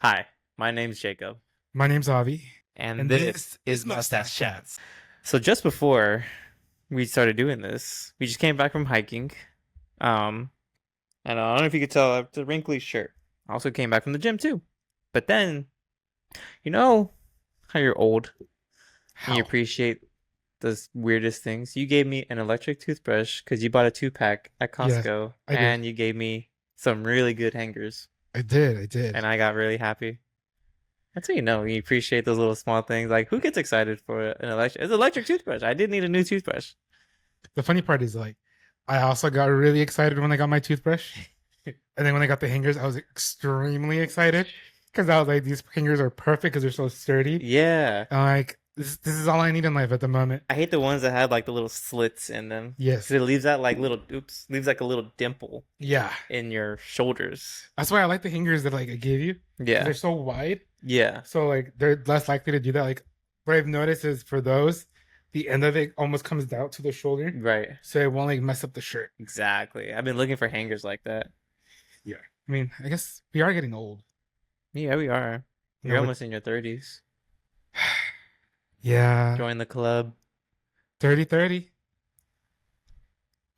Hi, my name's Jacob, My name's Avi, and and this this is is Mustache Mustache Chats. Chats. So just before we started doing this, we just came back from hiking. Um, and I don't know if you could tell, it's a wrinkly shirt. I also came back from the gym too. But then, you know how you're old and you How? appreciate the weirdest things. You gave me an electric toothbrush because you bought a 2-pack at Yes, Costco, I did. and you gave me some really good hangers, I did. I did. and I got really happy. That's how you know you appreciate those little small things. Like, who gets excited for an electric? It's an electric toothbrush. I did need a new toothbrush. The funny part is like, I also got really excited when I got my toothbrush, and then when I got the hangers, I was extremely excited because I was like, these hangers are perfect because they're so sturdy. Yeah, And like, this is all I need in life at the moment. I hate the ones that had like the little slits in them because Yes. it leaves that like little leaves like a little dimple Yeah. in your shoulders. That's why I like the hangers that like I gave you because Yeah, they're so wide. yeah, So like they're less likely to do that. Like what I've noticed is for those, the end of it almost comes down to the shoulder, right. so it won't like mess up the shirt. Exactly. I've been looking for hangers like that. Yeah. I mean, I guess we are getting old. Yeah, we are. You You're know, with almost in your 30s. yeah, Join the club. 30, 30.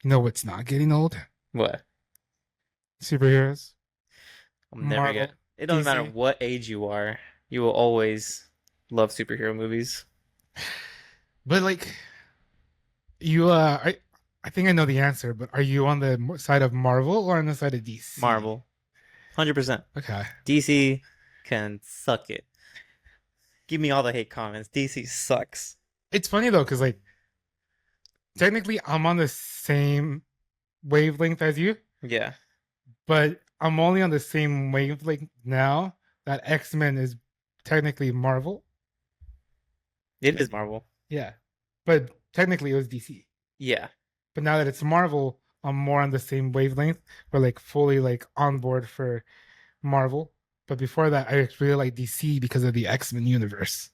You know what's not getting old? What? Superheroes, I'll never get. Marvel, It doesn't matter DC. what age you are. You will always love superhero movies. But like you, I think I know the answer. But are you on the side of Marvel or on the side of DC? Marvel, 100%. Okay. DC can suck it. Give me all the hate comments. DC sucks. It's funny though, because like technically I'm on the same wavelength as you, Yeah, but I'm only on the same wavelength now that X-Men is technically Marvel. it is Marvel. Yeah. But technically it was DC. Yeah. But now that it's Marvel, I'm more on the same wavelength. We're like fully like on board for Marvel. But before that, I really like DC because of the X-Men universe.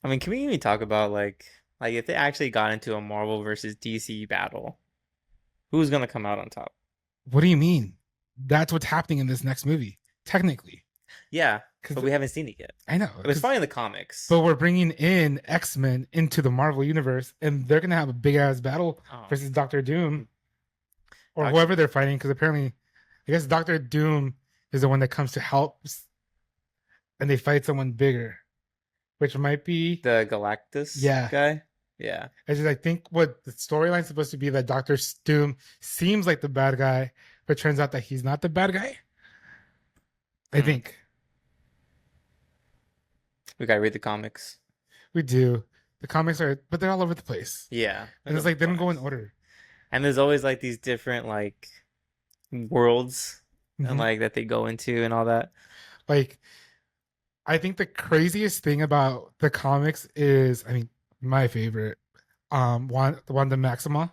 I mean, can we even talk about like if they actually got into a Marvel versus DC battle, who's gonna come out on top? What do you mean? That's what's happening in this next movie, technically. Yeah, Because but we haven't seen it yet. I know, It was probably in the comics. but we're bringing in X-Men into the Marvel universe, and they're gonna have a big ass battle Oh, versus Doctor Doom or Doc- whoever they're fighting. Because apparently, I guess Doctor Doom is the one that comes to help, and they fight someone bigger, which might be the Galactus yeah. guy. Yeah. I think what the storyline's supposed to be that Doctor Doom seems like the bad guy, but turns out that he's not the bad guy. I Hmm. think We gotta read the comics. we do. The comics are, but they're all over the place, Yeah. and it's like they don't go in order. And there's always like these different like worlds and Mhm. like that they go into and all that. Like I think the craziest thing about the comics is, I mean, my favorite, Wanda Maximoff.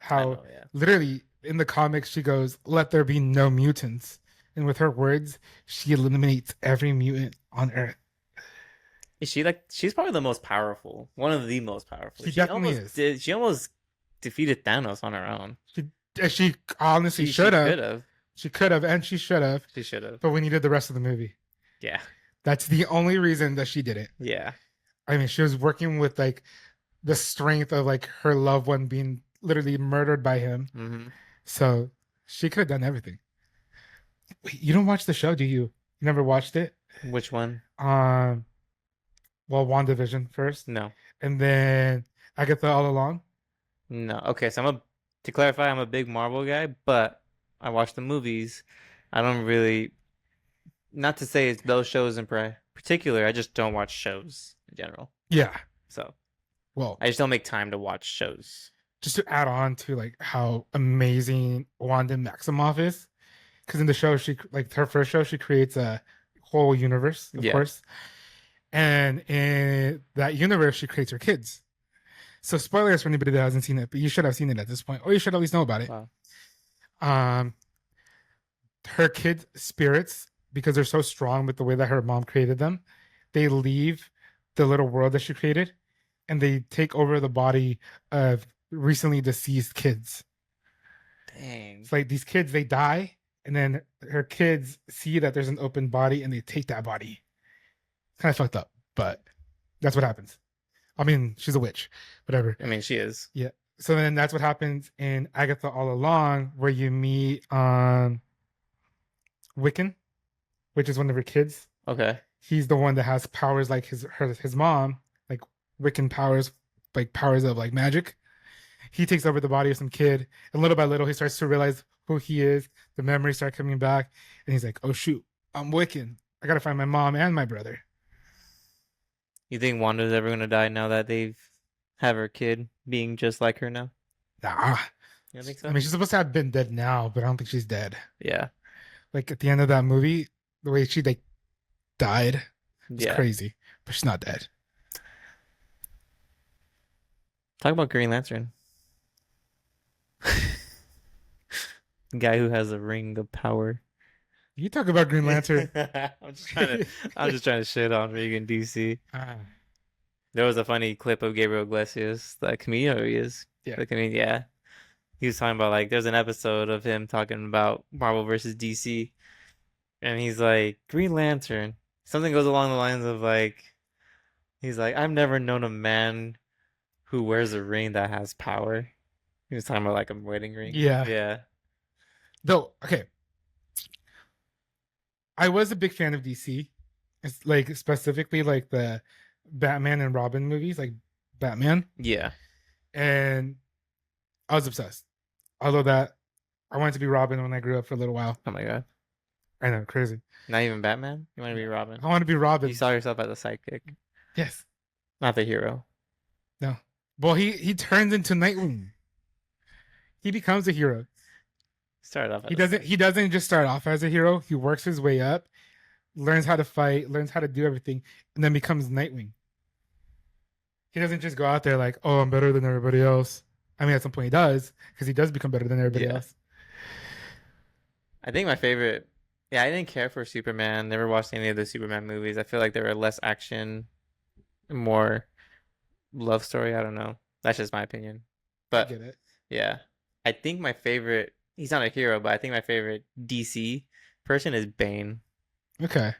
I How know, yeah. literally in the comics she goes, "Let there be no mutants," and with her words, she eliminates every mutant on Earth. Is she like she's probably the most powerful, one of the most powerful. She definitely is. She almost defeated Thanos on her own. She honestly She should have. could have. She could have, and she should have. She should have. But we needed the rest of the movie. Yeah. That's the only reason that she did it. Yeah. I mean, she was working with like the strength of like her loved one being literally murdered by him. Hmm. So she could have done everything. Wait, you don't watch the show, do you? You never watched it? Which one? Um, well, WandaVision first, No. and then Agatha all along. No. Okay, so to clarify, I'm a big Marvel guy, but I watch the movies. I don't really, not to say it's those shows in particular, I just don't watch shows in general. Yeah. So Well, I just don't make time to watch shows. just to add on to like how amazing Wanda Maximoff is, because in the show she like her first show she creates a whole universe, of Yeah. course, and in that universe she creates her kids. So spoilers for anybody that hasn't seen it, but you should have seen it at this point, or you should at least know about it. Wow. Um, her kid spirits, because they're so strong with the way that her mom created them, they leave the little world that she created, and they take over the body of recently deceased kids. Dang. It's like these kids they die, and then her kids see that there's an open body and they take that body. Kind of fucked up, but that's what happens. I mean, she's a witch, whatever. I mean, she is. Yeah. So then that's what happens in Agatha All Along, where you meet Wiccan, which is one of her kids. Okay. He's the one that has powers like his mom, like Wiccan powers, like powers of like magic. He takes over the body of some kid, and little by little he starts to realize who he is. The memories start coming back, and he's like, "Oh shoot, I'm Wiccan. I gotta find my mom and my brother." You think Wanda's ever gonna die now that they've have her kid being just like her now? Nah, You don't think I so? mean she's supposed to have been dead now, but I don't think she's dead. Yeah. Like at the end of that movie, the way she like died was Yeah. crazy, but she's not dead. Talk about Green Lantern. Guy who has a ring of power. You talk about Green Lantern. I'm just trying to shit on Regan DC. Ah, There was a funny clip of Gabriel Iglesias, the comedian who he is. yeah, The comedian, yeah. He was talking about like there's an episode of him talking about Marvel versus DC, and he's like, Green Lantern. Something goes along the lines of like he's like, I've never known a man who wears a ring that has power. He was talking about like a wedding ring. yeah. Yeah. Though, okay, I was a big fan of DC. It's like specifically like the Batman and Robin movies, like Batman, Yeah. and I was obsessed. Although that I wanted to be Robin when I grew up for a little while. Oh my God. I know, crazy. Not even Batman? You want to be Robin? I want to be Robin. You saw yourself as a sidekick, Yes. not the hero. No. Well, he turns into Nightwing. He becomes a hero. Started off as He doesn't just start off as a hero. He works his way up, learns how to fight, learns how to do everything, and then becomes Nightwing. He doesn't just go out there like, "Oh, I'm better than everybody else." I mean, at some point he does, because he does become better than everybody Yeah. else. I think my favorite. Yeah, I didn't care for Superman. Never watched any of the Superman movies. I feel like they were less action, more love story. I don't know. That's just my opinion. I But get it. yeah, I think my favorite. He's not a hero, but I think my favorite DC person is Bane. Okay.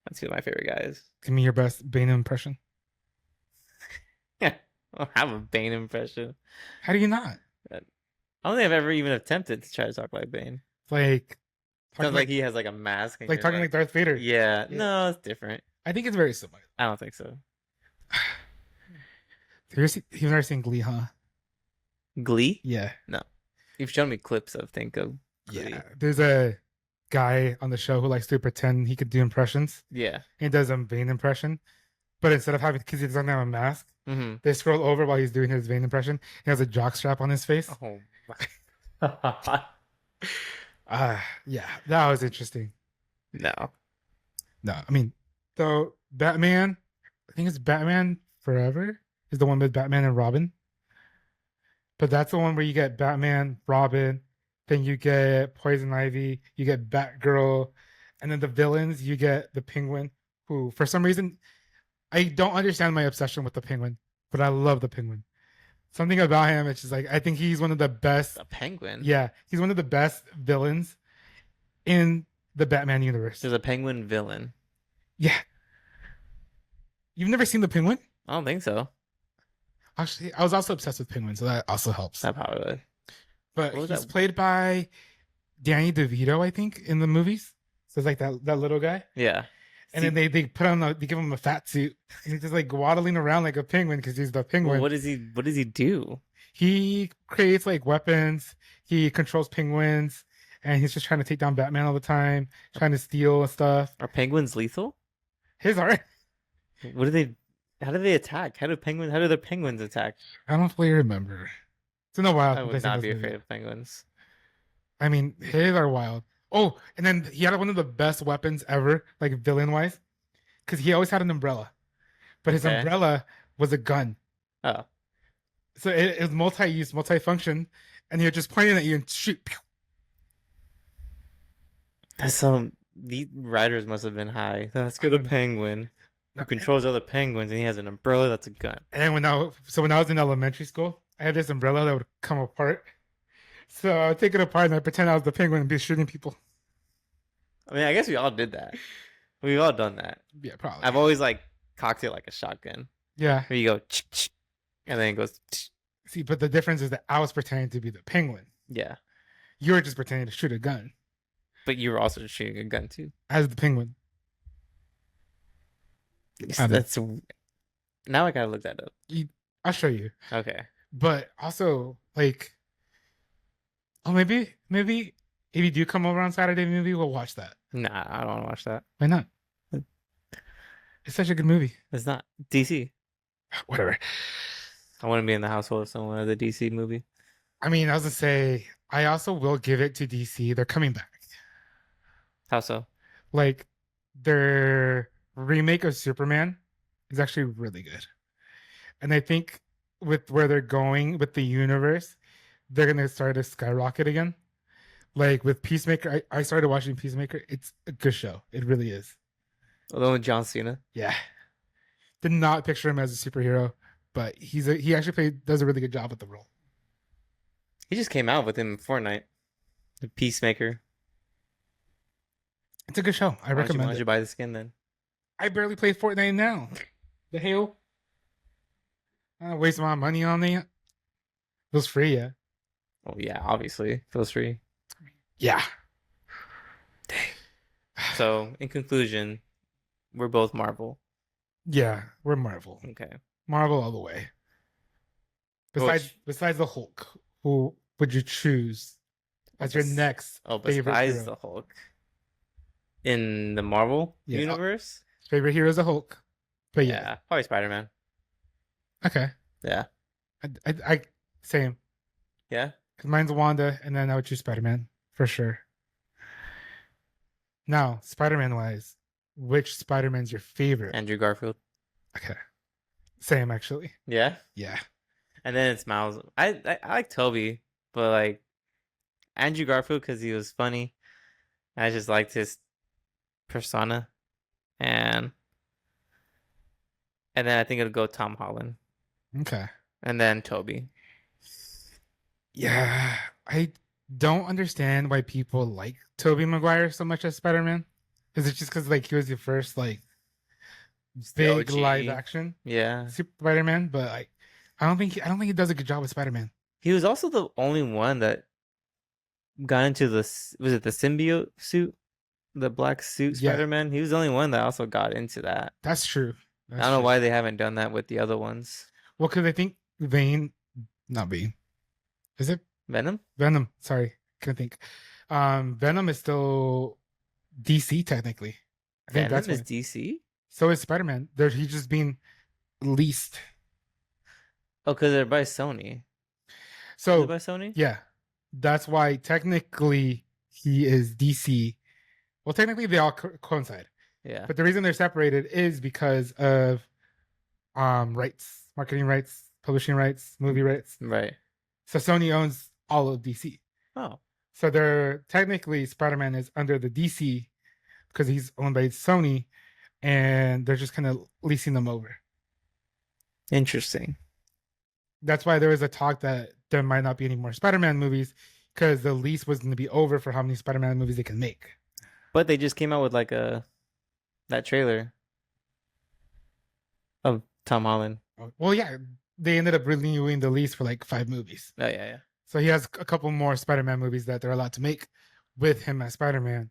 That's who my favorite guy is. Give me your best Bane impression. I don't have a Bane impression. How do you not? I don't think I've ever even attempted to try to talk like Bane. Like Sounds talking like like, he has like a mask. And like you're talking like Darth Vader. yeah, Yeah. no, it's different. I think it's very similar. I don't think so. You've never seen Glee, huh? Glee? Yeah. No. You've shown me clips of think of Glee. Yeah. There's a guy on the show who likes to pretend he could do impressions. Yeah. He does a Bane impression, but instead of having, because he doesn't have a mask, Mm-hmm. they scroll over while he's doing his Bane impression. He has a jock strap on his face. Oh my. Yeah, that was interesting. No. No, I mean, though Batman, I think it's Batman Forever is the one with Batman and Robin. But that's the one where you get Batman, Robin, then you get Poison Ivy, you get Batgirl, and then the villains, you get the Penguin, who for some reason I don't understand my obsession with the Penguin, but I love the Penguin. Something about him, it's just like I think he's one of the best. A penguin? Yeah, he's one of the best villains in the Batman universe. There's a penguin villain. Yeah. You've never seen the Penguin? I don't think so. Actually, I was also obsessed with Penguin, so that also helps. That probably. But What was he's that? played by Danny DeVito, I think, in the movies. So it's like that little guy. Yeah. And then they put on they give him a fat suit, and he's just like waddling around like a penguin because he's the penguin. Well, what does he do? He creates like weapons. He controls penguins, and he's just trying to take down Batman all the time, trying to steal and stuff. Are penguins lethal? His art. What do they how do they attack? How do the penguins attack? I don't fully remember. It's been a while. I since would I've seen not this be movie. afraid of penguins. I mean, his are wild. Oh, and then he had one of the best weapons ever, like villain wise, because he always had an umbrella, but his Okay. umbrella was a gun. Oh. So it was multi-use, multi-function, and you're just pointing at you and shoot. Pew. That's the riders must have been high. Let's get a penguin who controls other penguins and he has an umbrella that's a gun. And when I was in elementary school, I had this umbrella that would come apart, So I take it apart and I pretend I was the penguin and be shooting people. I mean, I guess we all did that. We've all done that. Yeah, probably. I've always like cocked it like a shotgun. Yeah. Where you go, and then it goes, See, but the difference is that I was pretending to be the penguin. yeah. You were just pretending to shoot a gun But you were also shooting a gun too. as the penguin. That's now I gotta look that up. I'll show you. Okay. But also, like, oh, maybe if you do come over on Saturday, maybe we'll watch that. Nah, I don't want to watch that. Why not? It's such a good movie. It's not DC. Whatever. I wouldn't be in the household of someone of the DC movie. I mean, I was gonna say, I also will give it to DC. They're coming back. How so? Like, their remake of Superman is actually really good. And I think with where they're going with the universe, they're gonna start to skyrocket again. Like with Peacemaker, I started watching Peacemaker. It's a good show. It really is. Although with John Cena. Yeah. Did not picture him as a superhero, but he actually does a really good job with the role. He just came out with him in Fortnite. The Peacemaker. It's a good show. I recommend Why don't it. you buy the skin then? I barely play Fortnite now. The hell? I don't waste my money on it. It was free, yeah. Oh yeah, obviously. Feels free. Yeah. So in conclusion, we're both Marvel. Yeah, we're Marvel. Okay. Marvel all the way. Besides the Hulk, who would you choose as your next favorite besides hero? the Hulk. In the Marvel Yeah. universe? Favorite hero is a Hulk. But yeah. Probably Spider-Man. Okay. Yeah. I same. Yeah. Because mine's Wanda, and then I would choose Spider-Man for sure. Now, Spider-Man wise, which Spider-Man's your favorite? Andrew Garfield. Okay. Same actually. Yeah. Yeah. And then it's Miles. I like Toby, but like Andrew Garfield because he was funny. I just liked his persona, and then I think it'll go Tom Holland, Okay. and then Toby. Yeah. I don't understand why people like Tobey Maguire so much as Spider-Man. Is it just because like he was the first like big OG. live action Yeah. Spider-Man? But like I don't think he does a good job with Spider-Man. He was also the only one that got into the was it the symbiote suit, the black suit Yeah. Spider-Man. He was the only one that also got into that. That's true. I don't know why they haven't done that with the other ones. Well, because I think not Bane. Is it Venom? Venom? Sorry, couldn't think. Venom is still DC technically. I think Venom is why. DC? So is Spider-Man. He's just being leased. Oh, because they're by Sony. So Is it by Sony? yeah, that's why technically he is DC. Well, technically they all coincide. Yeah. But the reason they're separated is because of rights, marketing rights, publishing rights, movie rights. Right. So Sony owns all of DC. Oh. So they're technically Spider-Man is under the DC because he's owned by Sony, and they're just kind of leasing them over. Interesting. That's why there was a talk that there might not be any more Spider-Man movies because the lease was going to be over for how many Spider-Man movies they can make. But they just came out with like that trailer of Tom Holland. Well, yeah, they ended up renewing the lease for like 5 movies. Oh yeah. So he has a couple more Spider-Man movies that they're allowed to make with him as Spider-Man.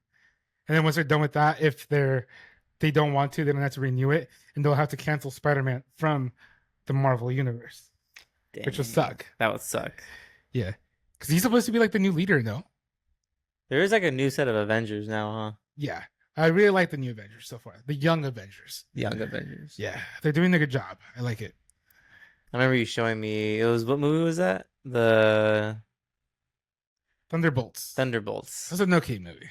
And then once they're done with that, if they don't want to, they don't have to renew it, and they'll have to cancel Spider-Man from the Marvel universe, which will suck. That would suck. Yeah, because he's supposed to be like the new leader, no? There is like a new set of Avengers now, huh? Yeah, I really like the new Avengers so far. The Young Avengers. Young Avengers. Yeah, they're doing a good job. I like it. I remember you showing me. It was what movie was that? The Thunderbolts. Thunderbolts. That's an okay movie.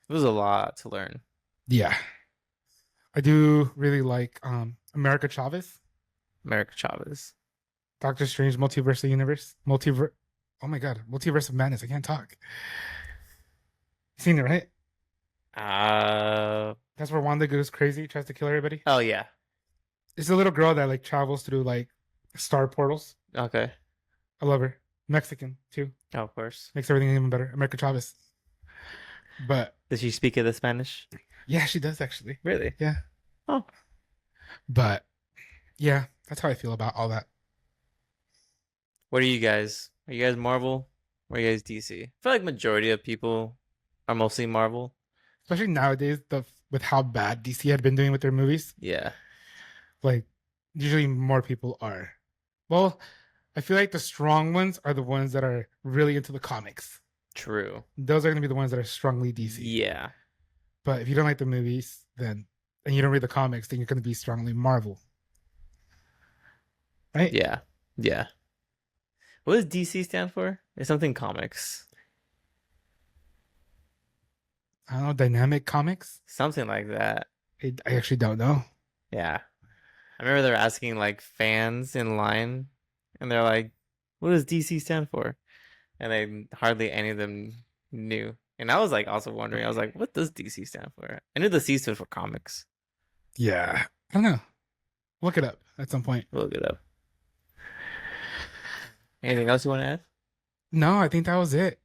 It was a lot to learn. Yeah, I do really like America Chavez. America Chavez. Doctor Strange Multiverse of Universe. Oh my god, Multiverse of Madness. I can't talk. Seen it, right? That's where Wanda goes crazy, tries to kill everybody. Oh yeah. It's a little girl that like travels through like star portals. Okay. I love her. Mexican too. Oh, of course. Makes everything even better. America Chavez. But Does she speak of the Spanish? yeah, she does actually. Really? Yeah. Oh, But yeah, that's how I feel about all that. what are you guys? Are you guys Marvel? Or are you guys DC? I feel like majority of people are mostly Marvel. Especially nowadays, the with how bad DC had been doing with their movies. Yeah, Like usually more people are. Well, I feel like the strong ones are the ones that are really into the comics. true. Those are going to be the ones that are strongly DC. Yeah, But if you don't like the movies, then and you don't read the comics, then you're going to be strongly Marvel, right? yeah, yeah. What does DC stand for? It's something comics. I don't know, Dynamic Comics. Something like that. I actually don't know. Yeah. I remember they're asking like fans in line, and they're like, "What does DC stand for?" And they hardly any of them knew. And I was like also wondering. I was like, "What does DC stand for?" I knew the C stood for comics. Yeah, I don't know. Look it up at some point. We'll look it up. Anything else you want to add? No, I think that was it.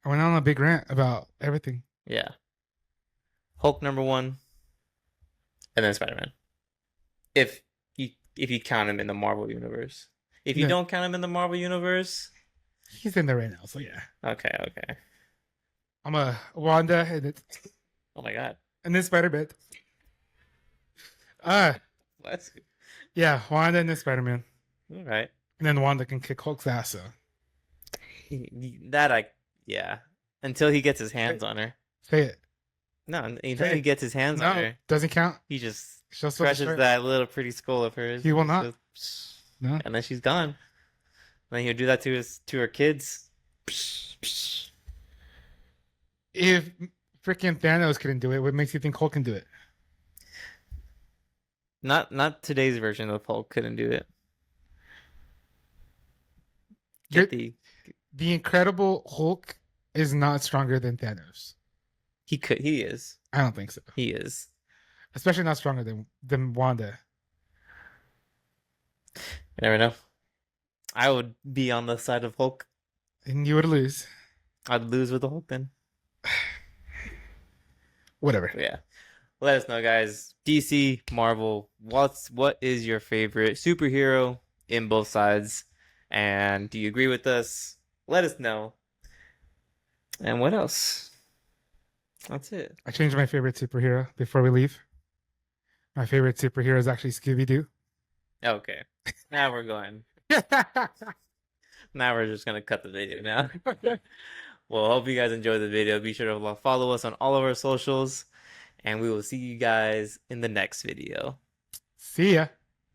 I went on a big rant about everything. Yeah. Hulk #1, and then Spider-Man. If if you count him in the Marvel universe. If you Yeah, don't count him in the Marvel universe, he's in there right now, so yeah. okay, okay. I'm a Wanda Oh my God. and then Spider-Man. Uh Let's yeah, Wanda and then Spider-Man. all right. And then Wanda can kick Hulk's ass, so That I yeah. Until he gets his hands on her. say it. No, until Say he it. gets his hands on No, her, doesn't count. he just She'll still scratches destroy it. that little pretty skull of hers. He will not. Goes, No. and then she's gone. And then he'll do that to her kids. If freaking Thanos couldn't do it, what makes you think Hulk can do it? Not today's version of Hulk couldn't do it. You're, Get the the Incredible Hulk is not stronger than Thanos. he is. I don't think so. He is. Especially not stronger than Wanda. You never know. I would be on the side of Hulk. And you would lose. I'd lose with the Hulk then. Whatever. But yeah. Let us know, guys. DC, Marvel, what is your favorite superhero in both sides? And do you agree with us? Let us know. And what else? That's it. I changed my favorite superhero before we leave. My favorite superhero is actually Scooby-Doo. Okay. Now we're going. Now we're just gonna cut the video now. Well, hope you guys enjoyed the video. Be sure to follow us on all of our socials, and we will see you guys in the next video. See ya.